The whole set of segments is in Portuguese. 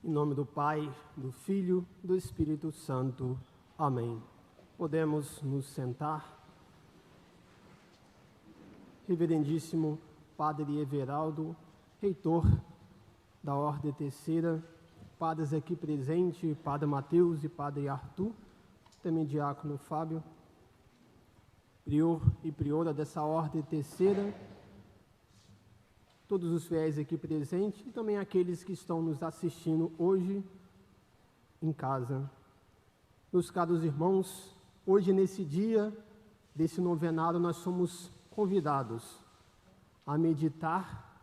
Em nome do Pai, do Filho, do Espírito Santo. Amém. Podemos nos sentar. Reverendíssimo Padre Everaldo, reitor da Ordem Terceira, padres aqui presentes, Padre Mateus e Padre Arthur, também Diácono Fábio, prior e priora dessa Ordem Terceira, todos os fiéis aqui presentes e também aqueles que estão nos assistindo hoje em casa. Meus caros irmãos, hoje nesse dia desse novenário nós somos convidados a meditar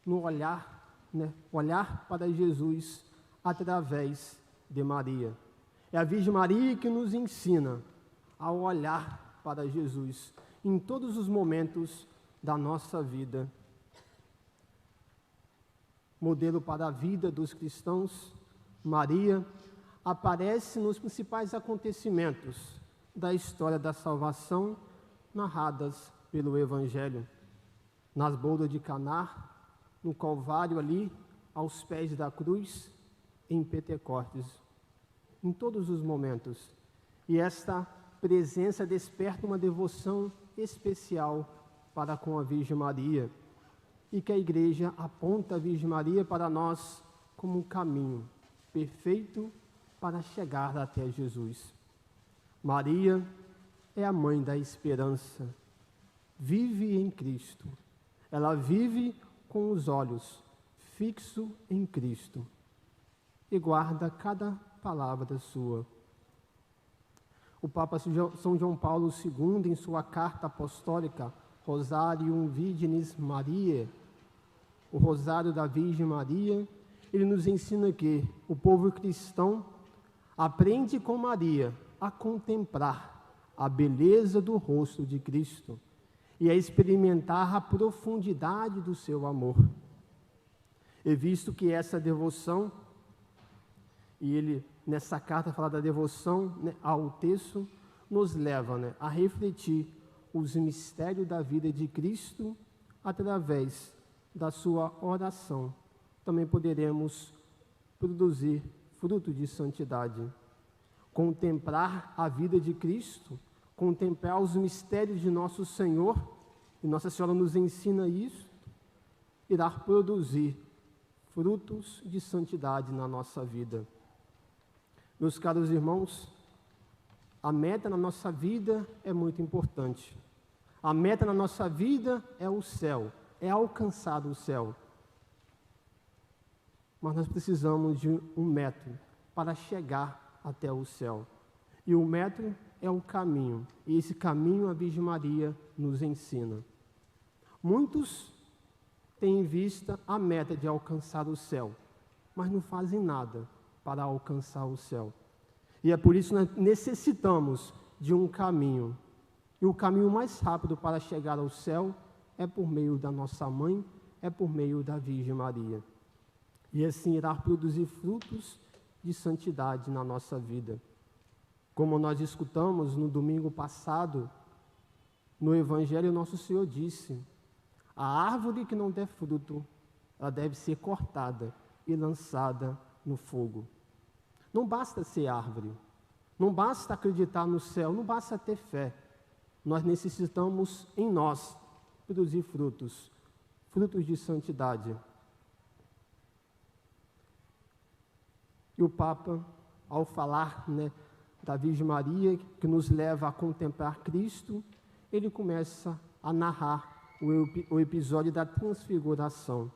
no olhar para Jesus através de Maria. É a Virgem Maria que nos ensina a olhar para Jesus em todos os momentos da nossa vida. Modelo para a vida dos cristãos, Maria aparece nos principais acontecimentos da história da salvação narradas pelo Evangelho. Nas bodas de Caná, no Calvário ali, aos pés da cruz, em Pentecostes. Em todos os momentos. E esta presença desperta uma devoção especial para com a Virgem Maria, e que a Igreja aponta a Virgem Maria para nós como um caminho perfeito para chegar até Jesus. Maria é a mãe da esperança, vive em Cristo, ela vive com os olhos fixos em Cristo e guarda cada palavra sua. O Papa São João Paulo II, em sua carta apostólica Rosarium Virginis Mariae, o Rosário da Virgem Maria, ele nos ensina que o povo cristão aprende com Maria a contemplar a beleza do rosto de Cristo e a experimentar a profundidade do seu amor. E visto que essa devoção, e ele nessa carta fala da devoção ao texto, nos leva a refletir os mistérios da vida de Cristo através da sua oração. Também poderemos produzir fruto de santidade. Contemplar a vida de Cristo, contemplar os mistérios de nosso Senhor, e Nossa Senhora nos ensina isso, irá produzir frutos de santidade na nossa vida. Meus caros irmãos, a meta na nossa vida é muito importante. A meta na nossa vida é o céu, é alcançar o céu. Mas nós precisamos de um método para chegar até o céu. E o método é o caminho. E esse caminho a Virgem Maria nos ensina. Muitos têm em vista a meta de alcançar o céu, mas não fazem nada para alcançar o céu. E é por isso que nós necessitamos de um caminho. E o caminho mais rápido para chegar ao céu é por meio da nossa mãe, é por meio da Virgem Maria. E assim irá produzir frutos de santidade na nossa vida. Como nós escutamos no domingo passado, no Evangelho, nosso Senhor disse: a árvore que não der fruto, ela deve ser cortada e lançada no fogo. Não basta ser árvore, não basta acreditar no céu, não basta ter fé. Nós necessitamos em nós produzir frutos de santidade. E o Papa, ao falar da Virgem Maria, que nos leva a contemplar Cristo, ele começa a narrar o episódio da transfiguração.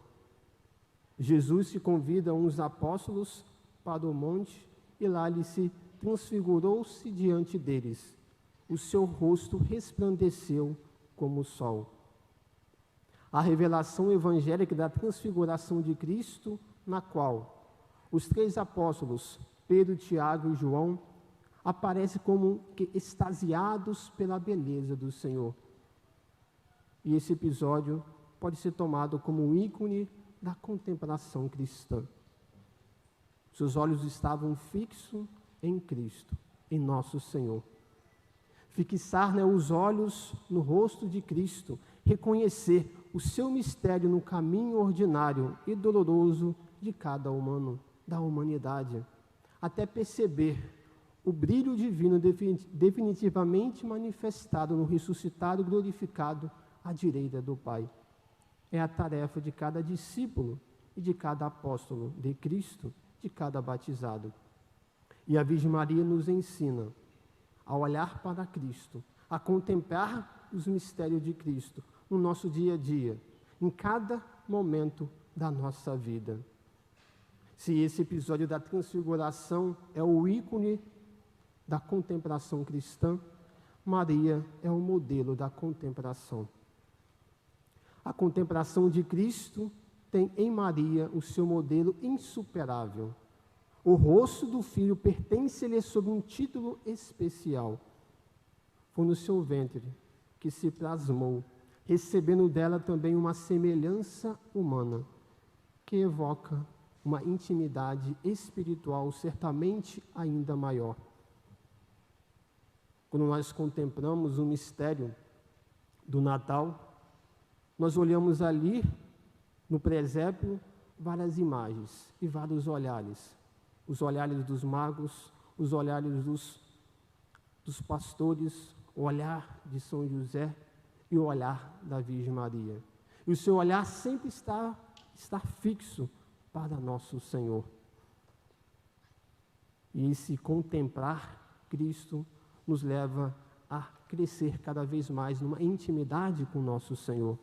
Jesus se convida uns apóstolos para o monte e lá ele se transfigurou-se diante deles. O seu rosto resplandeceu como o sol. A revelação evangélica da transfiguração de Cristo, na qual os três apóstolos, Pedro, Tiago e João, aparecem como que extasiados pela beleza do Senhor. E esse episódio pode ser tomado como um ícone da contemplação cristã. Seus olhos estavam fixos em Cristo, em nosso Senhor. Fixar os olhos no rosto de Cristo, reconhecer o seu mistério no caminho ordinário e doloroso de cada humano, da humanidade, até perceber o brilho divino definitivamente manifestado no ressuscitado e glorificado à direita do Pai. É a tarefa de cada discípulo e de cada apóstolo de Cristo, de cada batizado. E a Virgem Maria nos ensina a olhar para Cristo, a contemplar os mistérios de Cristo no nosso dia a dia, em cada momento da nossa vida. Se esse episódio da transfiguração é o ícone da contemplação cristã, Maria é o modelo da contemplação. A contemplação de Cristo tem em Maria o seu modelo insuperável. O rosto do Filho pertence-lhe sob um título especial. Foi no seu ventre que se plasmou, recebendo dela também uma semelhança humana, que evoca uma intimidade espiritual certamente ainda maior. Quando nós contemplamos o mistério do Natal, nós olhamos ali no presépio várias imagens e vários olhares. Os olhares dos magos, os olhares dos pastores, o olhar de São José e o olhar da Virgem Maria. E o seu olhar sempre está fixo para nosso Senhor. E esse contemplar Cristo nos leva a crescer cada vez mais numa intimidade com nosso Senhor.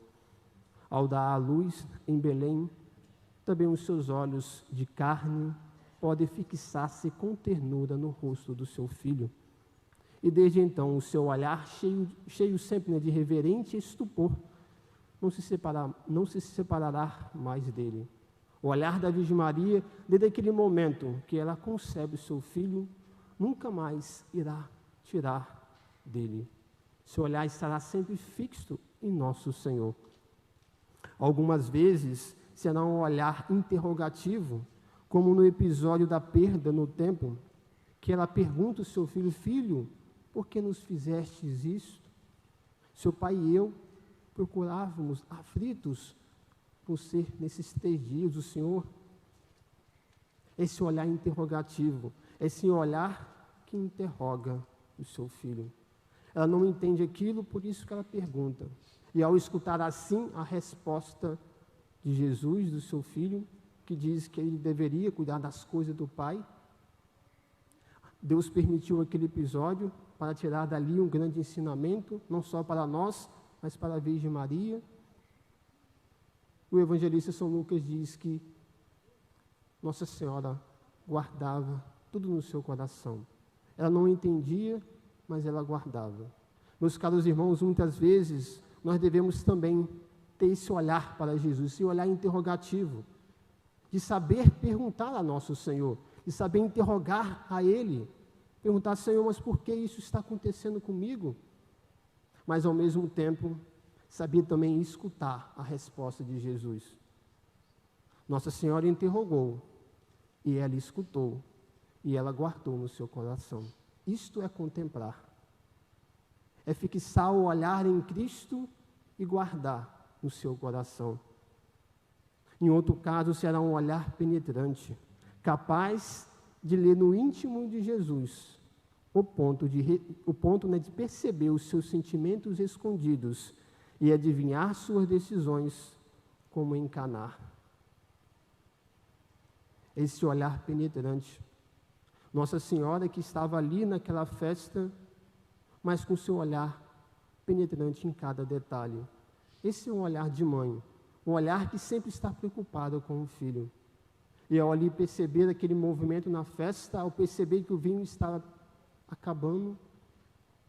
Ao dar à luz em Belém, também os seus olhos de carne podem fixar-se com ternura no rosto do seu filho. E desde então o seu olhar, cheio sempre de reverente estupor, não se separará mais dele. O olhar da Virgem Maria, desde aquele momento que ela concebe o seu filho, nunca mais irá tirar dele. Seu olhar estará sempre fixo em nosso Senhor. Algumas vezes será um olhar interrogativo, como no episódio da perda no templo, que ela pergunta ao seu filho: filho, por que nos fizestes isto? Seu pai e eu procurávamos aflitos por ser nesses 3 dias o Senhor. Esse olhar interrogativo, esse olhar que interroga o seu filho. Ela não entende aquilo, por isso que ela pergunta. E ao escutar assim a resposta de Jesus, do seu filho, que diz que ele deveria cuidar das coisas do Pai, Deus permitiu aquele episódio para tirar dali um grande ensinamento, não só para nós, mas para a Virgem Maria. O evangelista São Lucas diz que Nossa Senhora guardava tudo no seu coração. Ela não entendia, mas ela guardava. Meus caros irmãos, muitas vezes nós devemos também ter esse olhar para Jesus, esse olhar interrogativo, de saber perguntar a nosso Senhor, de saber interrogar a Ele, perguntar: Senhor, mas por que isso está acontecendo comigo? Mas ao mesmo tempo, saber também escutar a resposta de Jesus. Nossa Senhora interrogou, e ela escutou, e ela guardou no seu coração. Isto é contemplar. É fixar o olhar em Cristo e guardar no seu coração. Em outro caso, será um olhar penetrante, capaz de ler no íntimo de Jesus, o ponto de perceber os seus sentimentos escondidos e adivinhar suas decisões, como em Caná. Esse olhar penetrante. Nossa Senhora, que estava ali naquela festa, mas com seu olhar penetrante em cada detalhe. Esse é um olhar de mãe, um olhar que sempre está preocupado com o filho. E ao ali perceber aquele movimento na festa, ao perceber que o vinho estava acabando,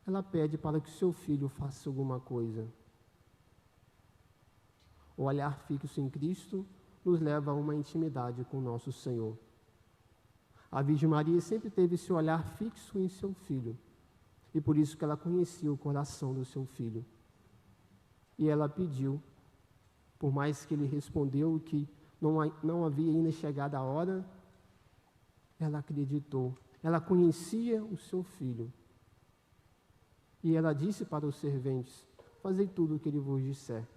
ela pede para que o seu filho faça alguma coisa. O olhar fixo em Cristo nos leva a uma intimidade com o nosso Senhor. A Virgem Maria sempre teve esse olhar fixo em seu filho, e por isso que ela conhecia o coração do seu filho. E ela pediu, por mais que ele respondeu que não havia ainda chegado a hora, ela acreditou, ela conhecia o seu filho. E ela disse para os serventes: fazei tudo o que ele vos disser.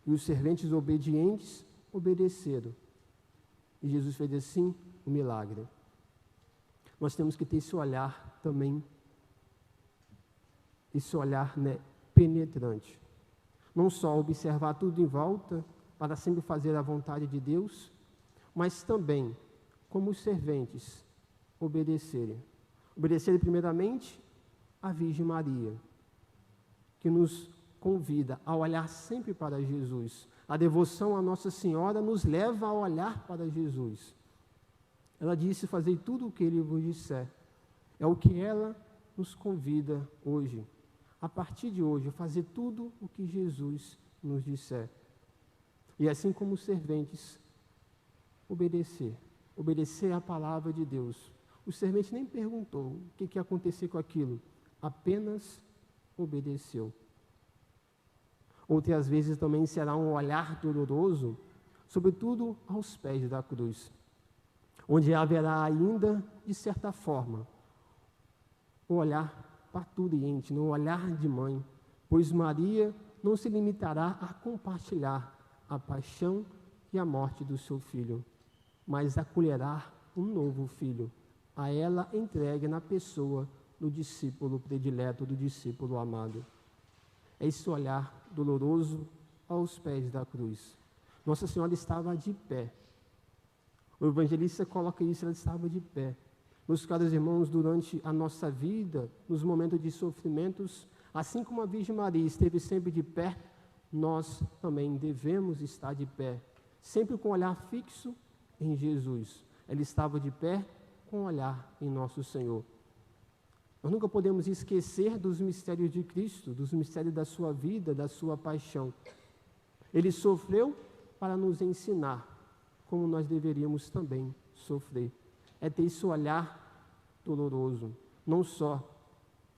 E os serventes obedientes obedeceram. E Jesus fez assim o milagre. Nós temos que ter esse olhar também, esse olhar, penetrante. Não só observar tudo em volta, para sempre fazer a vontade de Deus, mas também, como os serventes, obedecerem. Obedecerem primeiramente à Virgem Maria, que nos convida a olhar sempre para Jesus. A devoção à Nossa Senhora nos leva a olhar para Jesus. Ela disse: fazei tudo o que Ele vos disser. É o que ela nos convida hoje. A partir de hoje, fazer tudo o que Jesus nos disser. E assim como os serventes, obedecer à palavra de Deus. O servente nem perguntou o que ia acontecer com aquilo, apenas obedeceu. Outras vezes também será um olhar doloroso, sobretudo aos pés da cruz, onde haverá ainda, de certa forma, o olhar parturiente, no olhar de mãe, pois Maria não se limitará a compartilhar a paixão e a morte do seu filho, mas acolherá um novo filho, a ela entregue na pessoa do discípulo predileto, do discípulo amado. É esse olhar doloroso aos pés da cruz. Nossa Senhora estava de pé. O evangelista coloca isso, ela estava de pé. Meus caros irmãos, durante a nossa vida, nos momentos de sofrimentos, assim como a Virgem Maria esteve sempre de pé, nós também devemos estar de pé, sempre com o olhar fixo em Jesus. Ela estava de pé com o olhar em nosso Senhor. Nós nunca podemos esquecer dos mistérios de Cristo, dos mistérios da sua vida, da sua paixão. Ele sofreu para nos ensinar como nós deveríamos também sofrer. É ter esse olhar doloroso, não só,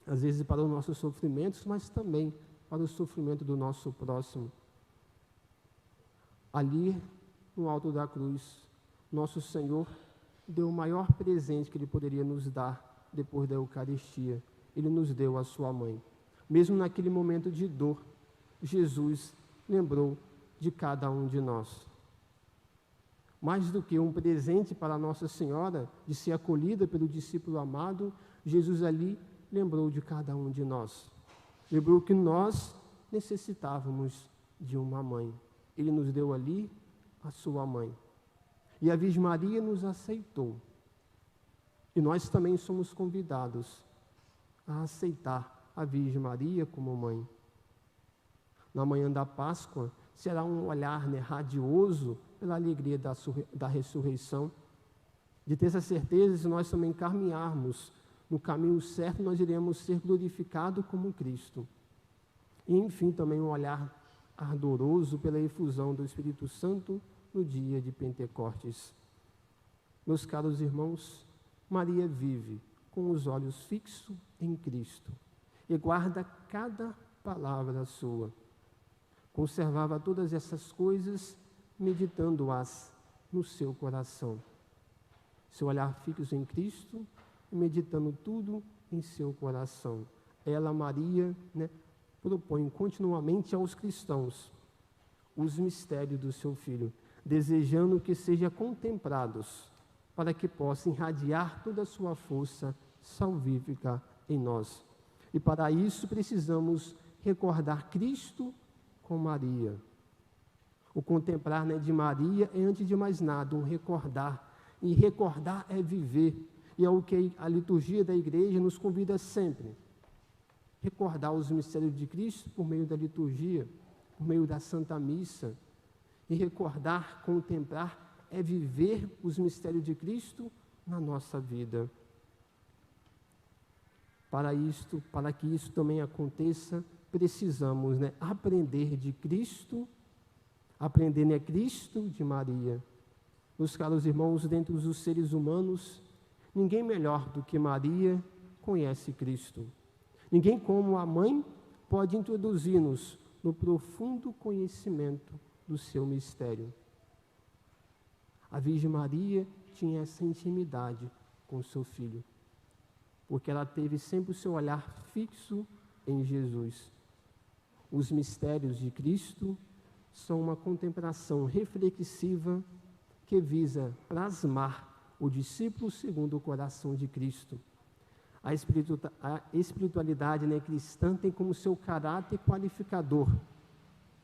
às vezes, para os nossos sofrimentos, mas também para o sofrimento do nosso próximo. Ali, no alto da cruz, nosso Senhor deu o maior presente que Ele poderia nos dar depois da Eucaristia. Ele nos deu a sua mãe. Mesmo naquele momento de dor, Jesus lembrou de cada um de nós. Mais do que um presente para Nossa Senhora, de ser acolhida pelo discípulo amado, Jesus ali lembrou de cada um de nós. Lembrou que nós necessitávamos de uma mãe. Ele nos deu ali a sua mãe. E a Virgem Maria nos aceitou. E nós também somos convidados a aceitar a Virgem Maria como mãe. Na manhã da Páscoa, será um olhar radioso pela alegria da ressurreição, de ter essa certeza, se nós também caminharmos no caminho certo, nós iremos ser glorificados como Cristo. E, enfim, também um olhar ardoroso pela efusão do Espírito Santo no dia de Pentecostes. Meus caros irmãos, Maria vive com os olhos fixos em Cristo e guarda cada palavra sua. Conservava todas essas coisas, meditando-as no seu coração. Seu olhar fixo em Cristo e meditando tudo em seu coração. Ela, Maria, propõe continuamente aos cristãos os mistérios do seu Filho, desejando que sejam contemplados, para que possa irradiar toda a sua força salvífica em nós. E para isso precisamos recordar Cristo com Maria. O contemplar de Maria é, antes de mais nada, um recordar. E recordar é viver. E é o que a liturgia da igreja nos convida sempre. Recordar os mistérios de Cristo por meio da liturgia, por meio da Santa Missa. E recordar, contemplar, é viver os mistérios de Cristo na nossa vida. Para que isso também aconteça, precisamos aprender de Cristo, aprender Cristo de Maria. Meus caros irmãos, dentre os seres humanos, ninguém melhor do que Maria conhece Cristo. Ninguém como a mãe pode introduzir-nos no profundo conhecimento do seu mistério. A Virgem Maria tinha essa intimidade com o seu filho, porque ela teve sempre o seu olhar fixo em Jesus. Os mistérios de Cristo são uma contemplação reflexiva que visa plasmar o discípulo segundo o coração de Cristo. A espiritualidade, né, cristã tem como seu caráter qualificador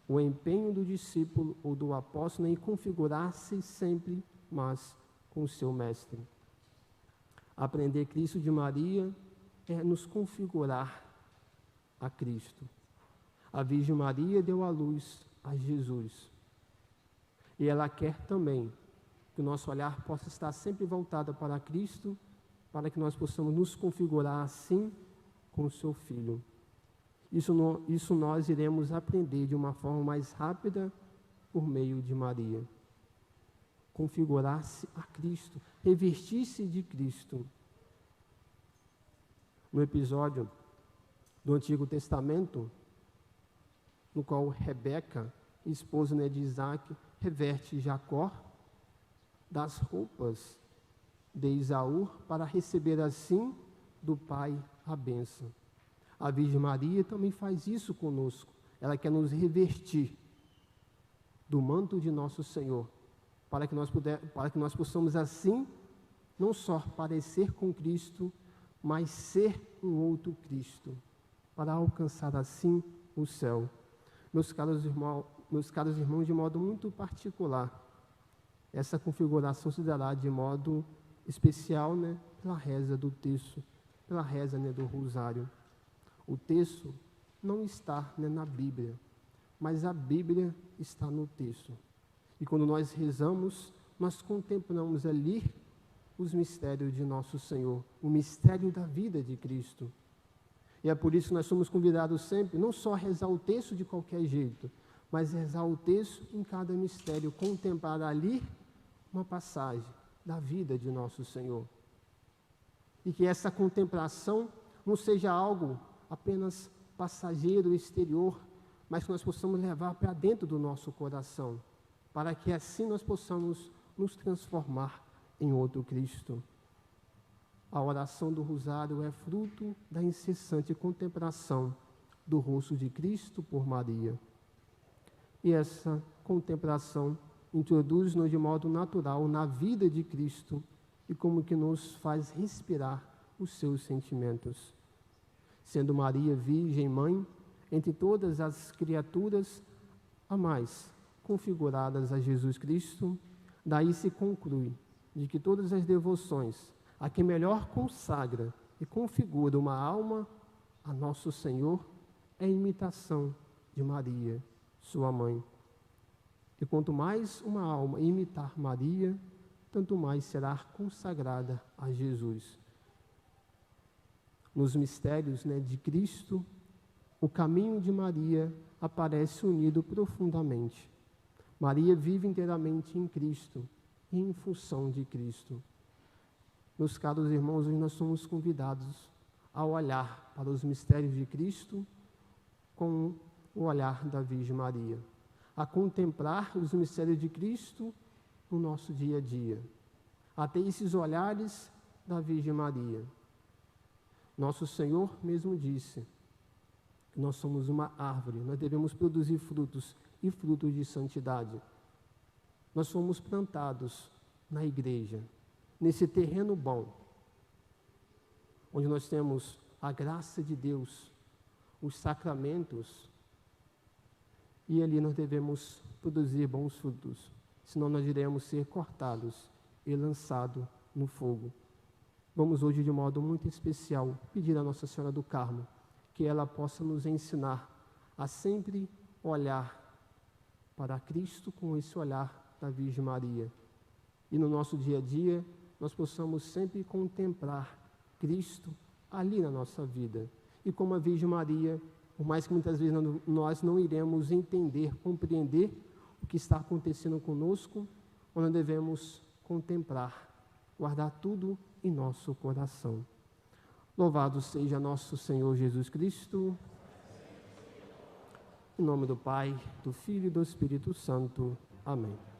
o empenho do discípulo ou do apóstolo em configurar-se sempre mais com o seu mestre. Aprender Cristo de Maria é nos configurar a Cristo. A Virgem Maria deu à luz a Jesus. E ela quer também que o nosso olhar possa estar sempre voltado para Cristo, para que nós possamos nos configurar assim com o seu Filho. Isso nós iremos aprender de uma forma mais rápida por meio de Maria. Configurar-se a Cristo, revestir-se de Cristo. No episódio do Antigo Testamento, no qual Rebeca, esposa, né, de Isaac, reverte Jacó das roupas de Esaú para receber assim do pai a bênção. A Virgem Maria também faz isso conosco. Ela quer nos revestir do manto de nosso Senhor, para que nós possamos assim não só parecer com Cristo, mas ser um outro Cristo, para alcançar assim o céu. Meus caros irmãos, de modo muito particular, essa configuração se dará de modo especial, né, pela reza do terço, pela reza, né, do rosário. O texto não está, né, na Bíblia, mas a Bíblia está no texto. E quando nós rezamos, nós contemplamos ali os mistérios de nosso Senhor, o mistério da vida de Cristo. E é por isso que nós somos convidados sempre, não só a rezar o texto de qualquer jeito, mas rezar o texto em cada mistério, contemplar ali uma passagem da vida de nosso Senhor. E que essa contemplação não seja algo apenas passageiro, exterior, mas que nós possamos levar para dentro do nosso coração, para que assim nós possamos nos transformar em outro Cristo. A oração do rosário é fruto da incessante contemplação do rosto de Cristo por Maria. E essa contemplação introduz-nos de modo natural na vida de Cristo e como que nos faz respirar os seus sentimentos. Sendo Maria Virgem Mãe, entre todas as criaturas, a mais configuradas a Jesus Cristo, daí se conclui de que todas as devoções a quem melhor consagra e configura uma alma a nosso Senhor é imitação de Maria, sua mãe. E quanto mais uma alma imitar Maria, tanto mais será consagrada a Jesus. Nos mistérios, né, de Cristo, o caminho de Maria aparece unido profundamente. Maria vive inteiramente em Cristo e em função de Cristo. Meus caros irmãos, hoje nós somos convidados a olhar para os mistérios de Cristo com o olhar da Virgem Maria, a contemplar os mistérios de Cristo no nosso dia a dia, a ter esses olhares da Virgem Maria. Nosso Senhor mesmo disse que nós somos uma árvore, nós devemos produzir frutos e frutos de santidade. Nós somos plantados na igreja, nesse terreno bom, onde nós temos a graça de Deus, os sacramentos, e ali nós devemos produzir bons frutos, senão nós iremos ser cortados e lançados no fogo. Vamos hoje, de modo muito especial, pedir a Nossa Senhora do Carmo que ela possa nos ensinar a sempre olhar para Cristo com esse olhar da Virgem Maria. E no nosso dia a dia, nós possamos sempre contemplar Cristo ali na nossa vida. E como a Virgem Maria, por mais que muitas vezes nós não iremos entender, compreender o que está acontecendo conosco, nós devemos contemplar, guardar tudo em nosso coração. Louvado seja nosso Senhor Jesus Cristo. Em nome do Pai, do Filho e do Espírito Santo. Amém.